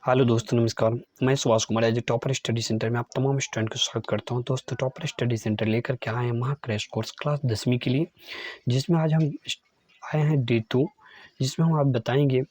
Hello दोस्तों, नमस्कार। मैं Subhash Kumar as a topper study centre में आप तमाम स्टूडेंट को स्वागत करता हूं। दोस्तों, टॉपर स्टडी सेंटर लेकर के आए हैं महा क्रैश कोर्स क्लास 10वीं के लिए, जिसमें आज हम आए हैं डे 2, जिसमें हम आप बताएंगे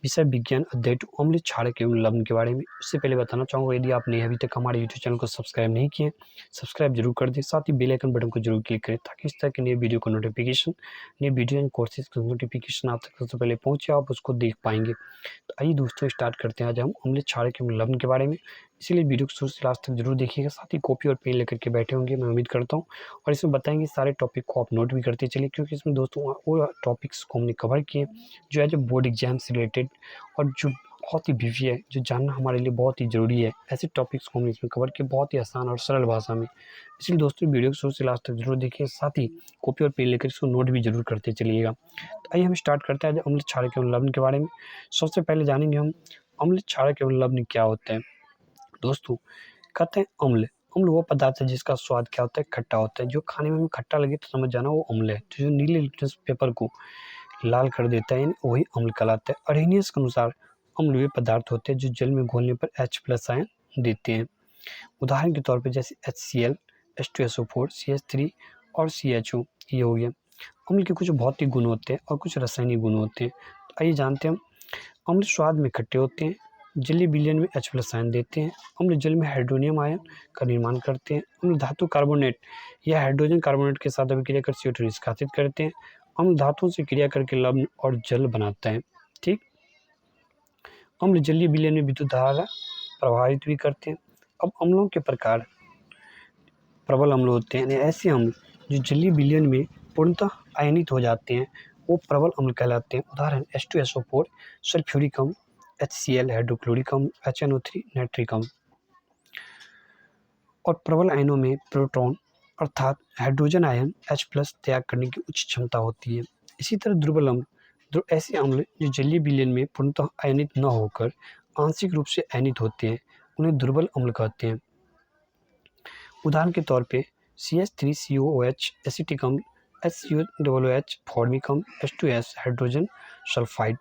विषय विज्ञान अध्याय 2 अम्ल क्षारक एवं लवण के बारे में। उससे पहले बताना चाहूँगा, यदि आपने अभी तक हमारे यूट्यूब चैनल को सब्सक्राइब नहीं किए, सब्सक्राइब जरूर कर दें। साथ ही बेल आइकन बटन को जरूर क्लिक करें ताकि इस तरह के नए वीडियो का नोटिफिकेशन, नए वीडियो एंड कोर्सेज का नोटिफिकेशन आप तक सबसे पहले पहुँचे, आप उसको देख पाएंगे। तो आइए दोस्तों, स्टार्ट करते हैं आज हम अम्ल क्षारक एवं लवण के बारे में। इसीलिए वीडियो को शुरू से लास्ट तक जरूर देखिएगा। साथ ही कॉपी और पेन लेकर के बैठे होंगे, मैं उम्मीद करता हूँ। और इसमें बताएंगे सारे टॉपिक को आप नोट भी करते चलिए, क्योंकि इसमें दोस्तों वो टॉपिक्स को हमने कवर किए जो एज ए बोर्ड एग्जाम से रिलेटेड और जो बहुत ही बीवी है, जो जानना हमारे लिए बहुत ही ज़रूरी है। ऐसे टॉपिक्स को हमने इसमें कवर किया बहुत ही आसान और सरल भाषा में। इसलिए दोस्तों, वीडियो को शुरू से लास्ट तक जरूर देखिए, साथ ही कॉपी और पेन लेकर इसको नोट भी जरूर करते चलिएगा। तो आइए हम स्टार्ट करते हैं अम्ल क्षारक एवं लवण के बारे में। सबसे पहले जानेंगे हम अम्ल क्षारक एवं लवण क्या होता है। दोस्तों, कहते हैं अम्ल वो पदार्थ है जिसका स्वाद क्या होता है, खट्टा होता है। जो खाने में हमें खट्टा लगे तो समझ जाना वो अम्ल है। तो जो नीले लिटमस पेपर को लाल कर देता है, वही अम्ल कहलाता है। अरहेनियस के अनुसार अम्ल वे पदार्थ होते हैं जो जल में घोलने पर H+ आयन देते हैं। उदाहरण के तौर पर जैसे HCl, H2SO4, CH3 और CHO, ये हो गया। अम्ल के कुछ भौतिक गुण होते हैं और कुछ रासायनिक गुण होते हैं। तो आइए जानते हैं। अम्ल स्वाद में खट्टे होते हैं, जलीय विलयन में H+ आयन देते हैं। अम्ल जल में हाइड्रोनियम आयन का निर्माण करते हैं। अम्ल धातु कार्बोनेट या हाइड्रोजन कार्बोनेट के साथ अभिक्रिया कर CO2 निष्कासित करते हैं। अम्ल धातुओं से क्रिया करके लवण और जल बनाता है। ठीक। अम्ल जलीय विलयन में विद्युत धारा प्रभावित भी करते हैं। अब अम्लों के प्रकार प्रबल अम्ल होते हैं, यानी ऐसे अम्ल जो जलीय विलयन में पूर्णतः आयनित हो जाते हैं, वो प्रबल अम्ल कहलाते हैं। उदाहरण H2SO4, सल्फ्यूरिक अम्ल, HCl, हाइड्रोक्लोरिक अम्ल, HNO3, नाइट्रिक अम्ल। और प्रबल आयनों में प्रोटॉन अर्थात हाइड्रोजन आयन H+ त्याग करने की उच्च क्षमता होती है। इसी तरह दुर्बल अम्ल ऐसे अम्ल जो जलीय विलयन में पूर्णतः आयनित न होकर आंशिक रूप से आयनित होते हैं, उन्हें दुर्बल अम्ल कहते हैं। उदाहरण के तौर पे CH3COOH एसिटिक अम्ल, HCOOH फॉर्मिक अम्ल, H2S हाइड्रोजन सल्फाइड।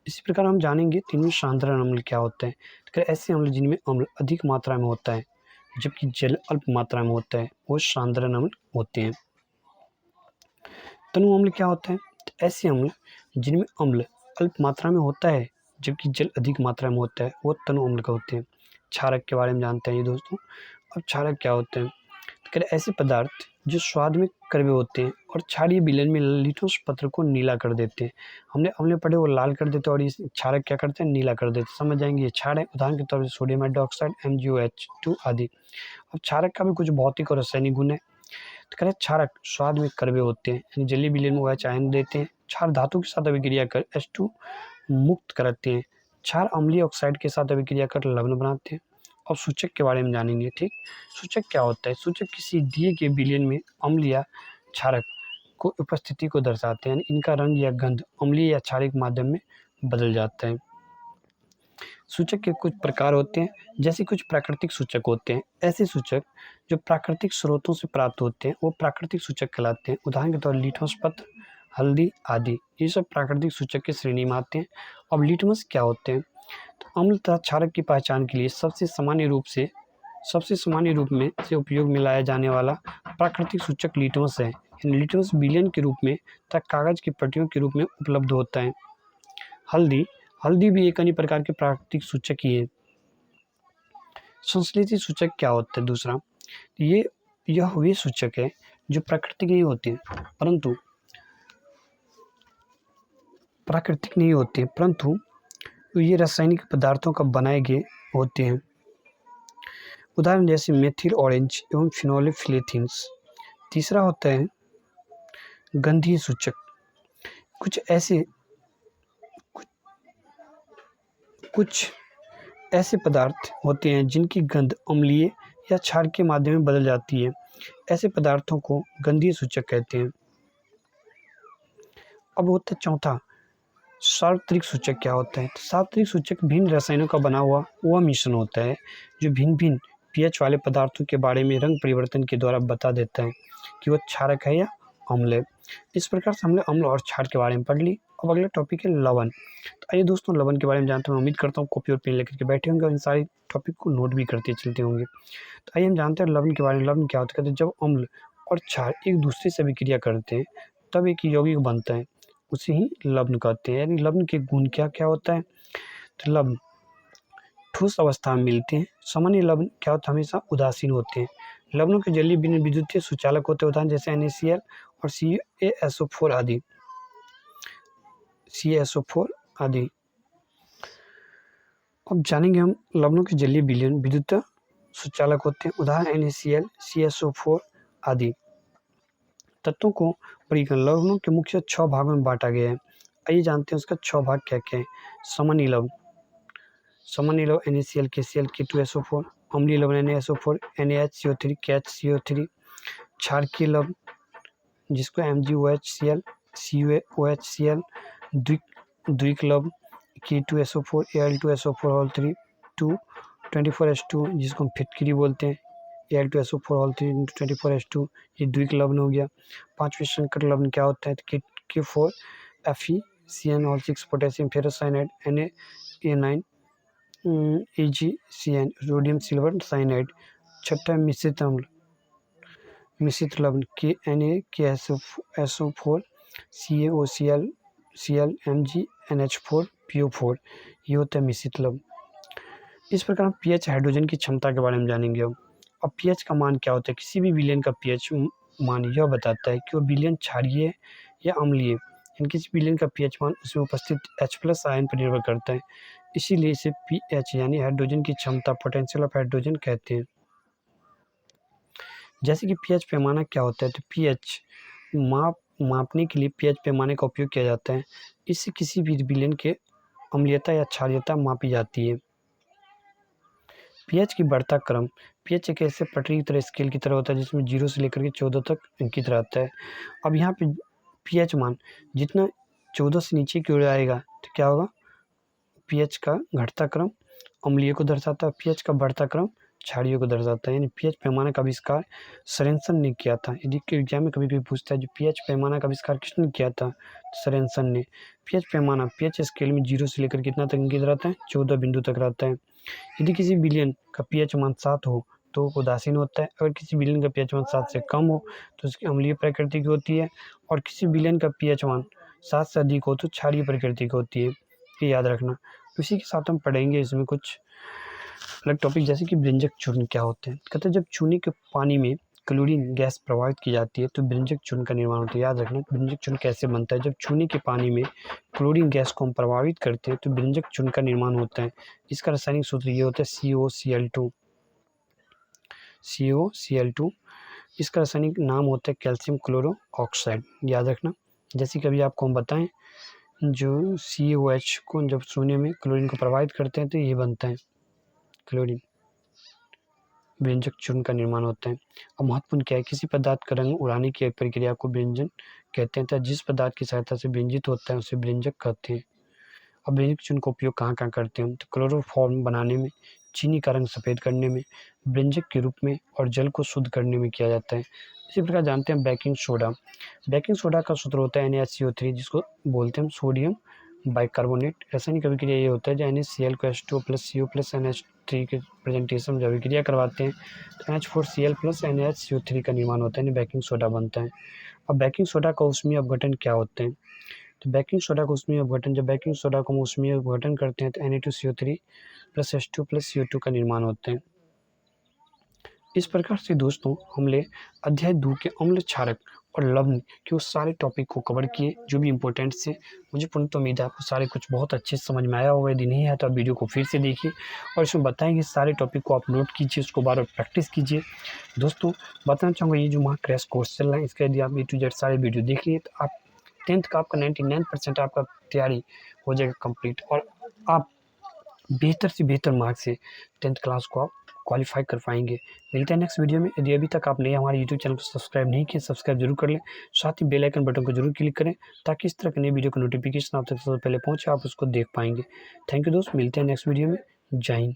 इसी प्रकार हम जानेंगे तो इनमें साधारण अम्ल क्या होता है। तो ऐसे अम्ल जिनमें अम्ल अधिक मात्रा में होता है जबकि जल अल्प मात्रा में होता है, वो साधारण अम्ल होते हैं। तनु अम्ल क्या होता है। तो ऐसे अम्ल जिनमें अम्ल अल्प मात्रा में होता है जबकि जल अधिक मात्रा में होता है, वो तनु अम्ल का होते हैं। क्षारक के बारे में जानते हैं ये दोस्तों। अब क्षारक क्या होते हैं। तो ऐसे पदार्थ जो स्वाद में कड़वे होते हैं और क्षारीय विलयन में लिटमस पत्र को नीला कर देते हैं। हमने अम्ल पढ़े वो लाल कर देते हैं और ये क्षारक क्या करते हैं, नीला कर देते हैं। समझ जाएंगे ये क्षार है। उदाहरण के तौर पर सोडियम हाइड्रोक्साइड, MgOH2 आदि। अब क्षारक का भी कुछ भौतिक और रासायनिक गुण है। तो कह रहे क्षारक स्वाद में कड़वे होते हैं, यानी जलीय विलयन में OH आयन देते हैं। क्षार धातु के साथ अभिक्रिया कर H2 मुक्त कराते हैं। क्षार अम्लीय ऑक्साइड के साथ अभिक्रिया कर लवण बनाते हैं। अब सूचक के बारे में जानेंगे। ठीक। सूचक क्या होता है। सूचक किसी दिए के विलयन में अम्ल या क्षारक को उपस्थिति को दर्शाते हैं, यानी इनका रंग या गंध अम्लीय या क्षारिक माध्यम में बदल जाता है। सूचक के कुछ प्रकार होते हैं, जैसे कुछ प्राकृतिक सूचक होते हैं। ऐसे सूचक जो प्राकृतिक स्रोतों से प्राप्त होते हैं, वो प्राकृतिक सूचक कहलाते हैं। उदाहरण के तौर लिटमस पत्र, हल्दी आदि, ये सब प्राकृतिक सूचक की श्रेणी में आते हैं। अब लिटमस क्या होते हैं। तो अम्ल तथा क्षारक की पहचान के लिए सबसे सामान्य रूप में से उपयोग में लाया जाने वाला प्राकृतिक सूचक लिटमस है। लिटमस विलयन के रूप में तथा कागज की पट्टियों के रूप में उपलब्ध होता है। हल्दी भी एक अन्य प्रकार के प्राकृतिक सूचक ही है। संश्लेषित सूचक क्या होता है दूसरा। यह वे सूचक है जो प्राकृतिक नहीं होते परंतु ये रासायनिक पदार्थों का बनाए गए होते हैं। उदाहरण जैसे मेथिल ऑरेंज एवं फिनोलिफिलेथिन्स। तीसरा होता है गंधीय सूचक। कुछ ऐसे पदार्थ होते हैं जिनकी गंध अम्लीय या क्षार के माध्यम में बदल जाती है। ऐसे पदार्थों को गंधीय सूचक कहते हैं। अब होता है चौथा सार्वत्रिक सूचक क्या होता है। तो सार्वत्रिक सूचक भिन्न रसायनों का बना हुआ वह मिश्रण होता है जो भिन्न भिन्न pH वाले पदार्थों के बारे में रंग परिवर्तन के द्वारा बता देता है कि वह क्षारक है या अम्ल है। इस प्रकार से हमने अम्ल और क्षार के बारे में पढ़ ली। अब अगला टॉपिक है लवन। तो आइए दोस्तों लवन के बारे में जानते हैं। उम्मीद करता हूँ कॉपी और पेन लेकर के बैठे होंगे और इन सारे टॉपिक को नोट भी करते चलते होंगे। तो आइए हम जानते हैं लवन के बारे में। लवन क्या होता है? कहते हैं जब अम्ल और क्षार एक दूसरे से अभिक्रिया करते हैं तब एक यौगिक बनता है, उसे ही लवण कहते हैं। यानी लवण के गुण क्या क्या होता है? तो लवण ठोस अवस्था में मिलते हैं। सामान्य लवण क्या होता है? हमेशा उदासीन होते हैं। लवणों के जलीय बिना विद्युतीय सुचालक होते हैं, उदाहरण जैसे NaCl और CaSO4 आदि। CaSO4 आदि। अब जानेंगे हम लवणों के जलीय विलयन विद्युत सुचालक होते हैं, उदाहरण NaCl, CaSO4 आदि। तत्वों को वर्गीकरण। लवणों के मुख्य 6 भागों में बांटा गया है। आइए जानते हैं उसका 6 भाग क्या क्या है। सामान्य लवण NaCl, KCl, K2SO4। अम्लीय लवण NaSO4, NaHCO3, KHCO3। क्षारकीय लवण जिसको MgOHCl, CuOHCl। द्विक लवण K2SO4, Al2SO4 224H2 जिसको हम फिटकिरी बोलते हैं, Al2SO4 24H2, ये द्विक लवण हो गया। 5वें संकर लवण क्या होता है? K4FeCN6 potassium ferrocyanide, Na9 AgCN rhodium silver cyanide. 6वां मिश्रित लवण KNaKSO4 CaOCl MgNH4 PO4, ये होता है मिश्रित लवण। इस प्रकार हम pH हाइड्रोजन की क्षमता के बारे में जानेंगे। अब pH का मान क्या होता है? किसी भी विलयन का pH मान यह बताता है कि वो विलयन क्षारीय या अम्लीय। यानी किसी विलयन का pH मान उसमें उपस्थित H+ आयन पर निर्भर करता है। इसीलिए इसे pH यानी हाइड्रोजन की क्षमता, पोटेंशियल ऑफ हाइड्रोजन कहते हैं। जैसे कि pH पैमाना क्या होता है? तो pH मापने के लिए pH पैमाने का उपयोग किया जाता है। इससे किसी भी विलयन के अम्लीयता या क्षारीयता मापी जाती है। pH की बढ़ता क्रम। pH एक ऐसे पटरी की तरह स्केल की तरह होता है जिसमें 0 से लेकर के 14 तक अंकित रहता है। अब यहाँ पे pH मान जितना 14 से नीचे की ओर आएगा तो क्या होगा? pH का घटता क्रम अम्लीय को दर्शाता है, pH का बढ़ता क्रम क्षारीय को दर्शाता है। यानी pH पैमाने का आविष्कार सोरेनसन ने किया था। यदि एग्जाम में कभी पूछता है जो pH पैमाना का आविष्कार किसने किया था? सोरेनसन ने। pH पैमाना pH स्केल में 0 से लेकर कितना तक अंकित रहता है? 14 बिंदु तक रहता है। यदि किसी विलयन का pH मान 7 हो तो उदासीन होता है। अगर किसी विलयन का pH मान 7 से कम हो तो उसकी अम्लीय प्रकृति की होती है, और किसी विलयन का pH मान 7 से अधिक हो तो क्षारीय प्रकृति की होती है। ये याद रखना। इसी के साथ हम पढ़ेंगे इसमें कुछ अलग टॉपिक, जैसे कि व्यंजक चूर्ण क्या होते हैं। कहते हैं जब चूने के पानी में क्लोरीन गैस प्रवाहित की जाती है तो व्यंजक चूर्ण का निर्माण होता है। याद रखना व्यंजक चूर्ण कैसे बनता है। जब चूने के पानी में क्लोरीन गैस को हम प्रभावित करते हैं तो व्यंजक चूर्ण का निर्माण होता है। इसका रासायनिक सूत्र ये होता है COCl2। इसका रासायनिक नाम होता है कैल्शियम क्लोरो ऑक्साइड। याद रखना। जैसे कि अभी आपको हम बताएं, जो COH को जब चूने में क्लोरीन को प्रभावित करते हैं तो ये बनता है क्लोरीन, व्यंजक चूर्ण का निर्माण होता है। अब महत्वपूर्ण क्या है? किसी पदार्थ का रंग उड़ाने की एक प्रक्रिया को व्यंजन कहते हैं। जिस पदार्थ की सहायता से व्यंजित होता है उसे व्यंजक कहते हैं। अब व्यंजक चूर्ण का उपयोग कहाँ कहाँ करते हैं? तो क्लोरोफॉर्म बनाने में, चीनी का रंग सफ़ेद करने में, व्यंजक के रूप में और जल को शुद्ध करने में किया जाता है। इसी प्रकार जानते हैं बेकिंग सोडा। बेकिंग सोडा का सूत्र होता है NaCO3 जिसको बोलते हैं सोडियम बाइकार्बोनेट। रासायनिक अभिक्रिया ये होता है जो NaCl को H2O + CO + NH3 के प्रेजेंटेशन जब अभिक्रिया करवाते हैं तो NH4Cl + NaHCO3 का निर्माण होता है, बेकिंग सोडा बनता है। अब बेकिंग सोडा का ऊष्मीय अपघटन क्या होते हैं? तो बेकिंग सोडा का ऊष्मीय अपघटन, जब बेकिंग सोडा को हम ऊष्मीय अपघटन करते हैं तो Na2CO3 + H2 + CO2 का निर्माण होते हैं। इस प्रकार से दोस्तों हमने अध्याय 2 के अम्ल, क्षारक और लवण के उस सारे टॉपिक को कवर किए जो भी इम्पोर्टेंट थे। मुझे पूर्ण उम्मीद है आपको सारे कुछ बहुत अच्छे से समझ में आया होगा। यदि नहीं है तो आप वीडियो को फिर से देखिए और इसमें बताएंगे सारे टॉपिक को आप नोट कीजिए, उसको बार बार प्रैक्टिस कीजिए। दोस्तों बताना चाहूँगा ये जो वहाँ क्रैश कोर्स चल रहा है इसका यदि आप A to Z सारे वीडियो देख लिए तो आप 10th का आपका 99% आपका तैयारी हो जाएगा कंप्लीट, और आप बेहतर से बेहतर मार्क्स से 10th क्लास को आप क्वालिफाई कर पाएंगे। मिलते हैं नेक्स्ट वीडियो में। यदि अभी तक आपने हमारे यूट्यूब चैनल को सब्सक्राइब नहीं किया, सब्सक्राइब जरूर कर लें, साथ ही बेल आइकन बटन को जरूर क्लिक करें ताकि इस तरह के नए वीडियो का नोटिफिकेशन आप तक सबसे पहले पहुंचे, आप उसको देख पाएंगे। थैंक यू दोस्त, मिलते हैं नेक्स्ट वीडियो में। जय हिंद।